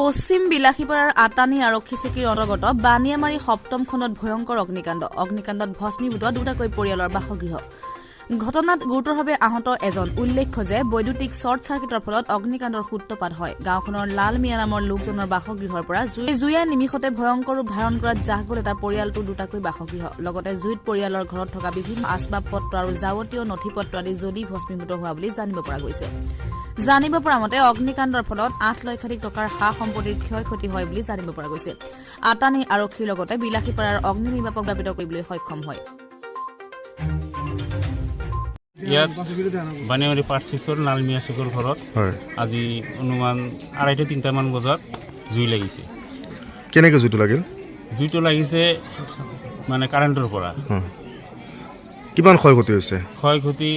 পশ্চিম বিলাসীপাৰাৰ আটানী আৰক্ষী চকীৰ অন্তৰ্গত বানিয়ামাৰী সপ্তম খণ্ডত ভয়ংকৰ অগ্নিকাণ্ডত ভস্মীভূত দুটাকৈ পৰিয়ালৰ বাসগৃহ ঘটনাত গুৰুতৰভাৱে আহত এজন উল্লেখ্য যে বৈদ্যুতিক শ্বৰ্ট চাৰ্কিটৰ ফলত অগ্নিকাণ্ডৰ সূত্ৰপাত হয় গাঁওখনৰ লাল মিয়া নামৰ লোকজনৰ বাসগৃহৰ পৰা জুয়ে নিমিষতে ভয়ংকৰ ৰূপ ধাৰণ কৰাত জাহ গ'ল এটা পৰিয়ালটোৰ দুটাকৈ বাসগৃহ লগতে জুইত পৰিয়ালৰ ঘৰত থকা বিভিন্ন আচবাব পত্ৰ আৰু যাৱতীয় নথি পত্ৰ আদি জ্বলি ভস্মীভূত হোৱা বুলি জানিব পৰা গৈছে জানিব পৰা মতে অগ্নিকাণ্ডৰ ফলত 8 লক্ষাধিক টকাৰ সা সম্পত্তিৰ ক্ষয়ক্ষতি হয় বুলি জানিব পৰা গৈছে আটানী আৰক্ষীৰ লগতে বিলাসীপাৰাৰ অগ্নি নিৰ্বাপক দাবিত কৰিবলৈ সক্ষম হয় ইয়াত বানিয়ামাৰী পাৰ্চিছৰ নালমিয়া চুকৰ ঘৰত আজি অনুমান 2:30-3 মান বজাত জুই লাগিছে কেনেকৈ জুইটো লাগিছে মানে কাৰেণ্টৰ পৰা কিমান ক্ষয়ক্ষতি হৈছে ক্ষয়ক্ষতি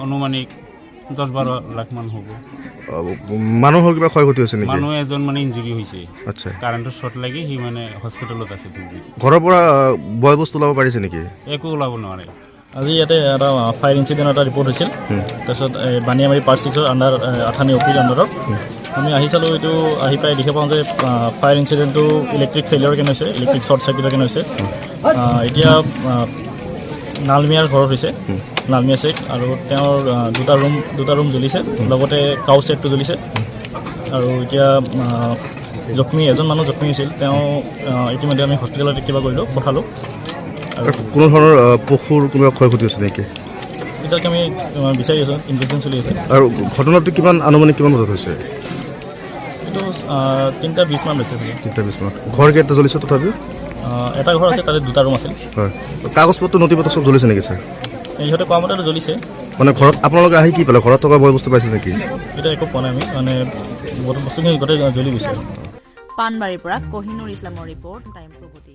অনুমানিক 10-12 লাখ মান হ'ব মানুহৰ কিবা ক্ষয়ক্ষতি হৈছে নেকি মানুহ এজন মানে ইনজুৰি হৈছে আচ্ছা কাৰেণ্টৰ শ্বৰ্ট লাগি সি মানে হস্পিটেলত আছে ঘৰৰ পৰা বয় বস্তু ওলাব পাৰিছে নেকি একো ওলাব নোৱাৰে আজি ইয়াতে এটা ফায়াৰ ইনচিডেণ্ট এটা ৰিপৰ্ট হৈছিল তাৰপিছত বানিয়ামাৰী পাৰ্ট 6ৰ আণ্ডাৰ আঠানী অপিৰ আণ্ডাৰত আমি আহি চালোঁ এইটো আহি পাই দেখা পাওঁ যে ফায়াৰ ইনচিডেণ্টটো ইলেক্ট্ৰিক ফেইলিয়ৰ কেনে হৈছে ইলেক্ট্ৰিক শ্বৰ্ট চাৰ্কিটৰ কেনে হৈছে এতিয়া নালমিয়াৰ ঘৰত হৈছে নালমিয়া চেক আৰু তেওঁৰ দুটা ৰুম জ্বলিছে লগতে কাউ চেটটো জ্বলিছে আৰু এতিয়া এজন মানুহ জখমী হৈছিল তেওঁ ইতিমধ্যে আমি হস্পিটেলত কিবা কৰিলোঁ পঠালোঁ আৰু কোনো ধৰণৰ পশুৰ কোনোবা ক্ষয়ক্ষতি হৈছে নেকি এতিয়ালৈকে আমি বিচাৰি আছোঁ ইনভেষ্টিগেশ্যন চলি আছে আৰু ঘটনাটো আনুমানিক কিমান বজাত হৈছে এইটো 3:20 মান হৈছে 3:20 মান ঘৰ কেইটা জ্বলিছে তথাপিও এটা ঘৰ আছে তাতে দুটা ৰুম আছিল হয় কাগজ পত্ৰ নথি পত্ৰ চব জ্বলিছে নেকি ছাৰ ইহঁতে কোৱা মতে জ্বলিছে মানে ঘৰত আপোনালোকে আহি কি পালে ঘৰত থকা বয় বস্তু পাইছে নেকি এতিয়া একো পোৱা নাই আমি মানে বস্তুখিনি গোটেই জ্বলি গৈছে পানবাৰীৰ পৰা কহিনুৰ ইছলামৰ ৰিপৰ্ট টাইম প্ৰগতি।